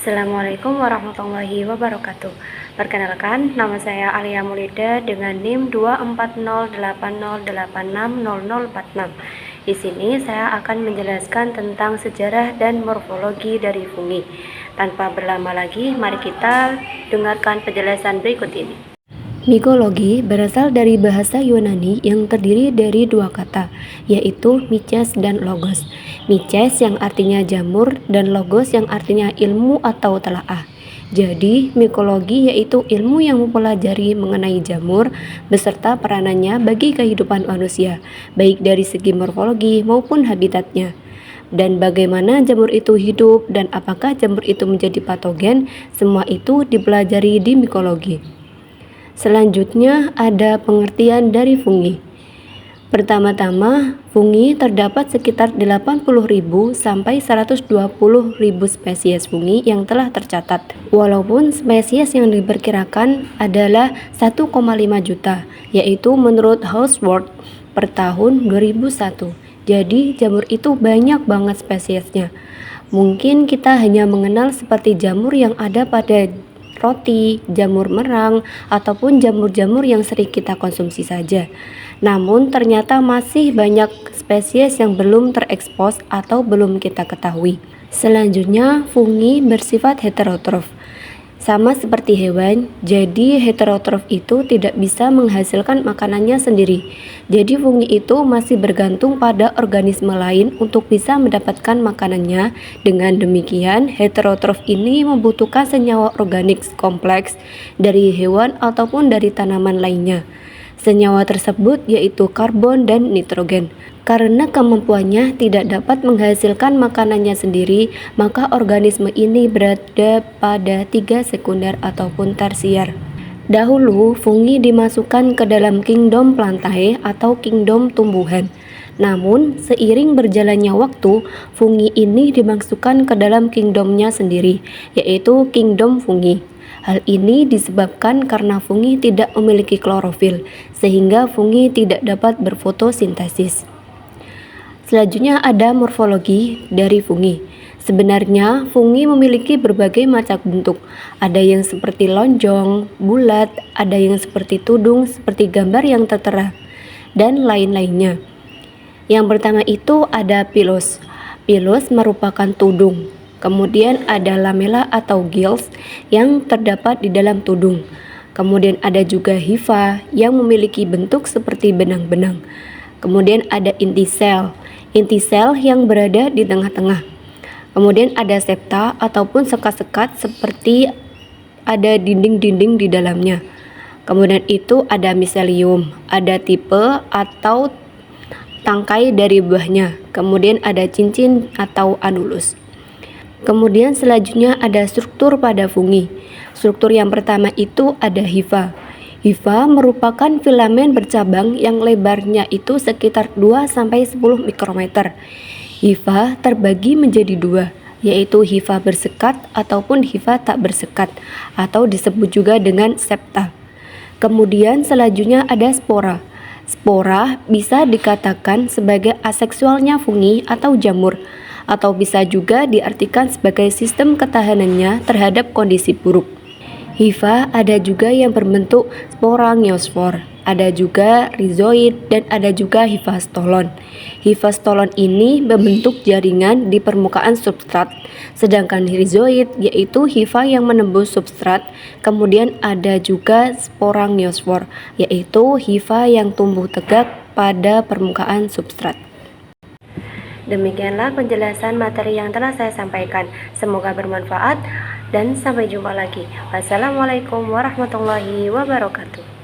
Assalamualaikum warahmatullahi wabarakatuh. Perkenalkan, nama saya Alia Maulida dengan NIM 24080860046. Di sini saya akan menjelaskan tentang sejarah dan morfologi dari fungi. Tanpa berlama lagi, mari kita dengarkan penjelasan berikut ini. Mikologi berasal dari bahasa Yunani yang terdiri dari dua kata, yaitu mices dan logos. Mices yang artinya jamur dan logos yang artinya ilmu atau telaah. Jadi, mikologi yaitu ilmu yang mempelajari mengenai jamur beserta peranannya bagi kehidupan manusia, baik dari segi morfologi maupun habitatnya. Dan bagaimana jamur itu hidup dan apakah jamur itu menjadi patogen, semua itu dipelajari di mikologi. Selanjutnya ada pengertian dari fungi. Pertama-tama, fungi terdapat sekitar 80.000 sampai 120.000 spesies fungi yang telah tercatat. Walaupun spesies yang diperkirakan adalah 1,5 juta, yaitu menurut Houseworth per tahun 2001. Jadi jamur itu banyak banget spesiesnya. Mungkin kita hanya mengenal seperti jamur yang ada pada roti, jamur merang, ataupun jamur-jamur yang sering kita konsumsi saja. Namun ternyata masih banyak spesies yang belum terekspos atau belum kita ketahui. Selanjutnya, fungi bersifat heterotrof. Sama seperti hewan, jadi heterotrof itu tidak bisa menghasilkan makanannya sendiri. Jadi fungi itu masih bergantung pada organisme lain untuk bisa mendapatkan makanannya. Dengan demikian, heterotrof ini membutuhkan senyawa organik kompleks dari hewan ataupun dari tanaman lainnya. Senyawa tersebut yaitu karbon dan nitrogen. Karena kemampuannya tidak dapat menghasilkan makanannya sendiri, maka organisme ini berada pada 3 sekunder ataupun tersier. Dahulu, fungi dimasukkan ke dalam kingdom Plantae atau kingdom tumbuhan. Namun, seiring berjalannya waktu, fungi ini dimasukkan ke dalam kingdomnya sendiri, yaitu kingdom fungi. Hal ini disebabkan karena fungi tidak memiliki klorofil, sehingga fungi tidak dapat berfotosintesis. Selanjutnya ada morfologi dari fungi. Sebenarnya fungi memiliki berbagai macam bentuk. Ada yang seperti lonjong, bulat, ada yang seperti tudung, seperti gambar yang tertera, dan lain-lainnya. Yang pertama itu ada pilos. Pilos merupakan tudung. Kemudian ada lamela atau gills yang terdapat di dalam tudung. Kemudian ada juga hifa yang memiliki bentuk seperti benang-benang. Kemudian ada inti sel yang berada di tengah-tengah. Kemudian ada septa ataupun sekat-sekat seperti ada dinding-dinding di dalamnya. Kemudian itu ada miselium, ada tipe atau tangkai dari buahnya. Kemudian ada cincin atau anulus. Kemudian selanjutnya ada struktur pada fungi. Struktur yang pertama itu ada hifa. Hifa merupakan filamen bercabang yang lebarnya itu sekitar 2-10 mikrometer. Hifa terbagi menjadi dua, yaitu hifa bersekat ataupun hifa tak bersekat, atau disebut juga dengan septa. Kemudian selanjutnya ada spora. Spora bisa dikatakan sebagai aseksualnya fungi atau jamur, atau bisa juga diartikan sebagai sistem ketahanannya terhadap kondisi buruk. Hifa ada juga yang berbentuk sporangiosfor, ada juga rhizoid, dan ada juga hifastolon. Hifastolon ini membentuk jaringan di permukaan substrat, sedangkan rhizoid yaitu hifa yang menembus substrat. Kemudian ada juga sporangiosfor, yaitu hifa yang tumbuh tegak pada permukaan substrat. Demikianlah penjelasan materi yang telah saya sampaikan. Semoga bermanfaat dan sampai jumpa lagi. Wassalamualaikum warahmatullahi wabarakatuh.